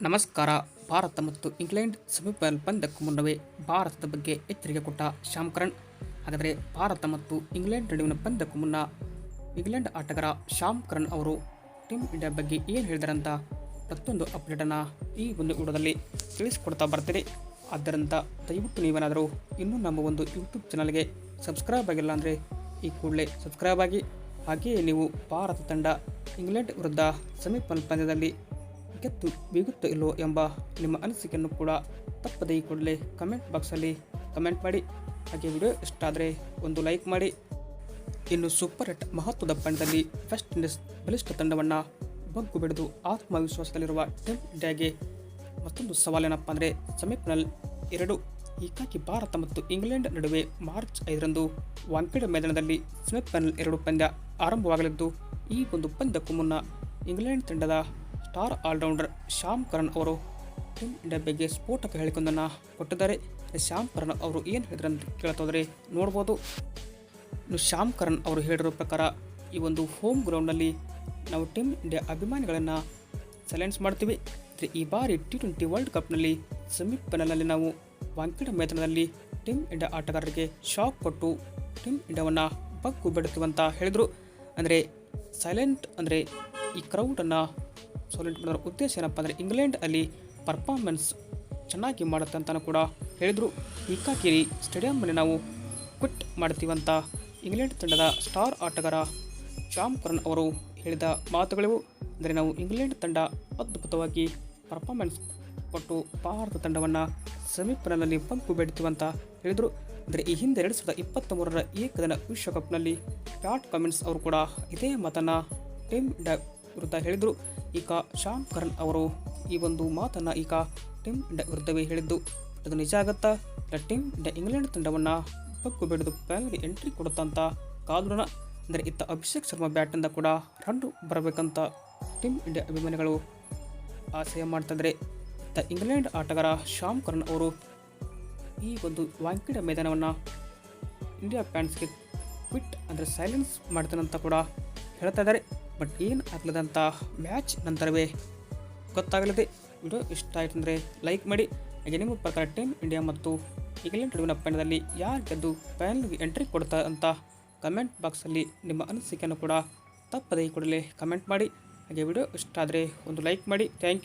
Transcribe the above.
ನಮಸ್ಕಾರ. ಭಾರತ ಮತ್ತು England semifinal ಪಂದ್ಯಕ್ಕೂ ಮುನ್ನವೇ ಭಾರತದ ಬಗ್ಗೆ ಎಚ್ಚರಿಕೆ ಕೊಟ್ಟ ಶ್ಯಾಮ್ ಕರಣ್. ಹಾಗಾದರೆ ಭಾರತ ಮತ್ತು ಇಂಗ್ಲೆಂಡ್ ನಡುವಿನ ಪಂದ್ಯಕ್ಕೂ ಮುನ್ನ ಇಂಗ್ಲೆಂಡ್ ಆಟಗಾರ ಶ್ಯಾಮ್ ಕರಣ್ ಅವರು ಟೀಮ್ ಇಂಡಿಯಾ ಬಗ್ಗೆ ಏನು ಹೇಳಿದಾರಂತ ಪ್ರತಿಯೊಂದು ಅಪ್ಡೇಟನ್ನು ಈ ಒಂದು ವಿಡಿಯೋದಲ್ಲಿ ತಿಳಿಸಿಕೊಡ್ತಾ ಬರ್ತೀನಿ. ಆದ್ದರಿಂದ ದಯವಿಟ್ಟು ನೀವೇನಾದರೂ ಇನ್ನೂ ನಮ್ಮ ಒಂದು ಯೂಟ್ಯೂಬ್ ಚಾನಲ್ಗೆ ಸಬ್ಸ್ಕ್ರೈಬ್ ಆಗಿಲ್ಲ ಅಂದರೆ ಈ ಕೂಡಲೇ ಸಬ್ಸ್ಕ್ರೈಬ್ ಆಗಿ. ಹಾಗೆಯೇ ನೀವು ಭಾರತ ತಂಡ ಇಂಗ್ಲೆಂಡ್ ವಿರುದ್ಧ ಸೆಮಿಫೈನಲ್ ಪಂದ್ಯದಲ್ಲಿ ಗೆದ್ದು ಬೀಗುತ್ತೋ ಇಲ್ಲೋ ಎಂಬ ನಿಮ್ಮ ಅನಿಸಿಕೆಯನ್ನು ಕೂಡ ತಪ್ಪದೇ ಈ ಕೂಡಲೇ ಕಮೆಂಟ್ ಬಾಕ್ಸಲ್ಲಿ ಕಮೆಂಟ್ ಮಾಡಿ. ಹಾಗೆ ವಿಡಿಯೋ ಇಷ್ಟ ಆದರೆ ಒಂದು ಲೈಕ್ ಮಾಡಿ. ಇನ್ನು ಸೂಪರ್ ಹಿಟ್ ಮಹತ್ವದ ಪಂದ್ಯದಲ್ಲಿ ವೆಸ್ಟ್ ಇಂಡೀಸ್ ಬಲಿಷ್ಠ ತಂಡವನ್ನು ಬಗ್ಗು ಬೆಳೆದು ಆತ್ಮವಿಶ್ವಾಸದಲ್ಲಿರುವ ಟೀಮ್ ಇಂಡಿಯಾಗೆ ಮತ್ತೊಂದು ಸವಾಲೇನಪ್ಪ ಅಂದರೆ ಸೆಮಿಫೈನಲ್ 2. ಹೀಗಾಗಿ ಭಾರತ ಮತ್ತು ಇಂಗ್ಲೆಂಡ್ ನಡುವೆ ಮಾರ್ಚ್ 5ರಂದು ವಾಂಖೇಡೆ ಮೈದಾನದಲ್ಲಿ ಸೆಮಿಫೈನಲ್ 2 ಪಂದ್ಯ ಆರಂಭವಾಗಲಿದ್ದು, ಈ ಒಂದು ಪಂದ್ಯಕ್ಕೂ ಮುನ್ನ ಇಂಗ್ಲೆಂಡ್ ತಂಡದ ಸ್ಟಾರ್ ಆಲ್ರೌಂಡರ್ ಶ್ಯಾಮ್ ಕರಣ್ ಅವರು ಟೀಮ್ ಇಂಡಿಯಾ ಬಗ್ಗೆ ಸ್ಫೋಟಕ ಹೇಳಿಕೆಯೊಂದನ್ನು ಕೊಟ್ಟಿದ್ದಾರೆ. ಶ್ಯಾಮ್ ಕರಣ್ ಅವರು ಏನು ಹೇಳಿದ್ರಂತ ಕೇಳ್ತೋದ್ರೆ ನೋಡ್ಬೋದು. ಇನ್ನು ಶ್ಯಾಮ್ ಕರಣ್ ಅವರು ಹೇಳಿರೋ ಪ್ರಕಾರ ಈ ಒಂದು ಹೋಮ್ ಗ್ರೌಂಡ್ನಲ್ಲಿ ನಾವು ಟೀಮ್ ಇಂಡಿಯಾ ಅಭಿಮಾನಿಗಳನ್ನು ಸೈಲೆನ್ಸ್ ಮಾಡ್ತೀವಿ. ಈ ಬಾರಿ T20 ವರ್ಲ್ಡ್ ಕಪ್ನಲ್ಲಿ ಸೆಮಿಫೈನಲ್ನಲ್ಲಿ ನಾವು ವಾಂಖೇಡೆ ಮೈದಾನದಲ್ಲಿ ಟೀಮ್ ಇಂಡಿಯಾ ಆಟಗಾರರಿಗೆ ಶಾಕ್ ಕೊಟ್ಟು ಟೀಮ್ ಇಂಡಿಯಾವನ್ನು ಬಗ್ಗು ಬೆಳೆತೀವಿ ಅಂತ ಹೇಳಿದರು. ಅಂದರೆ ಸೈಲೆಂಟ್ ಅಂದರೆ ಈ ಕ್ರೌಡನ್ನು ಸೈಲೆಂಟ್ ಮಾಡೋದ್ರ ಉದ್ದೇಶ ಏನಪ್ಪ ಅಂದರೆ ಇಂಗ್ಲೆಂಡ್ ಅಲ್ಲಿ ಪರ್ಫಾರ್ಮೆನ್ಸ್ ಚೆನ್ನಾಗಿ ಮಾಡುತ್ತೆ ಅಂತಲೂ ಕೂಡ ಹೇಳಿದರು. ಹೀಗಾಗಿ ಸ್ಟೇಡಿಯಂನಲ್ಲಿ ನಾವು ಕ್ವಿಟ್ ಮಾಡ್ತೀವಂತ ಇಂಗ್ಲೆಂಡ್ ತಂಡದ ಸ್ಟಾರ್ ಆಟಗಾರ ಶ್ಯಾಮ್ ಕರಣ್ ಅವರು ಹೇಳಿದ ಮಾತುಗಳಿವು. ಅಂದರೆ ನಾವು ಇಂಗ್ಲೆಂಡ್ ತಂಡ ಅದ್ಭುತವಾಗಿ ಪರ್ಫಾರ್ಮೆನ್ಸ್ ಕೊಟ್ಟು ಭಾರತ ತಂಡವನ್ನು ಸೆಮಿಫೈನಲ್ನಲ್ಲಿ ಬಗ್ಗು ಬೆಳಿತೀವಂತ ಹೇಳಿದರು. ಅಂದರೆ ಈ ಹಿಂದೆ 2023ರ ಏಕದಿನ ವಿಶ್ವಕಪ್ನಲ್ಲಿ ಪ್ಯಾಟ್ ಕಮಿನ್ಸ್ ಅವರು ಕೂಡ ಇದೇ ಮಾತನ್ನು ಟೀಮ್ ಇಂಡಿಯಾ ವಿರುದ್ಧ ಹೇಳಿದರು. ಈಗ ಶ್ಯಾಮ್ ಕರಣ್ ಅವರು ಈ ಒಂದು ಮಾತನ್ನು ಈಗ ಟೀಮ್ ಇಂಡಿಯಾ ವಿರುದ್ಧವೇ ಹೇಳಿದ್ದು ಅದು ನಿಜ ಆಗುತ್ತಾ? ಟೀಮ್ ಇಂಡಿಯಾ ಇಂಗ್ಲೆಂಡ್ ತಂಡವನ್ನು ಬಗ್ಗು ಬೆಳೆದು ಫೈನಲ್ಗೆ ಎಂಟ್ರಿ ಕೊಡುತ್ತಂತ ಕಾದೋಣ. ಅಂದರೆ ಇತ್ತ ಅಭಿಷೇಕ್ ಶರ್ಮಾ ಬ್ಯಾಟಿಂದ ಕೂಡ ರನ್ ಬರಬೇಕಂತ ಟೀಮ್ ಇಂಡಿಯಾ ಅಭಿಮಾನಿಗಳು ಆಶಯ ಮಾಡ್ತಿದ್ದಾರೆ. ಇತ್ತ ಇಂಗ್ಲೆಂಡ್ ಆಟಗಾರ ಶ್ಯಾಮ್ ಕರಣ್ ಅವರು ಈ ಒಂದು ವಾಂಖೇಡೆ ಮೈದಾನವನ್ನು ಇಂಡಿಯಾ ಫ್ಯಾನ್ಸ್ಗೆ ಕ್ವಿಟ್ ಅಂದರೆ ಸೈಲೆನ್ಸ್ ಮಾಡ್ತಾನಂತ ಕೂಡ ಹೇಳ್ತಾ ಇದ್ದಾರೆ. ಬಟ್ ಏನು ಆಗಲಿದಂಥ ಮ್ಯಾಚ್ ನಂತರವೇ ಗೊತ್ತಾಗಲಿದೆ. ವಿಡಿಯೋ ಇಷ್ಟ ಆಯಿತು ಅಂದರೆ ಲೈಕ್ ಮಾಡಿ. ಹಾಗೆ ನಿಮ್ಮ ಪ್ರಕಾರ ಟೀಮ್ ಇಂಡಿಯಾ ಮತ್ತು ಇಂಗ್ಲೆಂಡ್ ನಡುವಿನ ಪಂದ್ಯದಲ್ಲಿ ಯಾರು ಗೆದ್ದು ಫೈನಲ್ಗೆ ಎಂಟ್ರಿ ಕೊಡ್ತಾ ಅಂತ ಕಮೆಂಟ್ ಬಾಕ್ಸಲ್ಲಿ ನಿಮ್ಮ ಅನಿಸಿಕೆಯನ್ನು ಕೂಡ ತಪ್ಪದೇ ಕೂಡಲೇ ಕಮೆಂಟ್ ಮಾಡಿ. ಹಾಗೆ ವಿಡಿಯೋ ಇಷ್ಟ ಆದರೆ ಒಂದು ಲೈಕ್ ಮಾಡಿ. Thank you.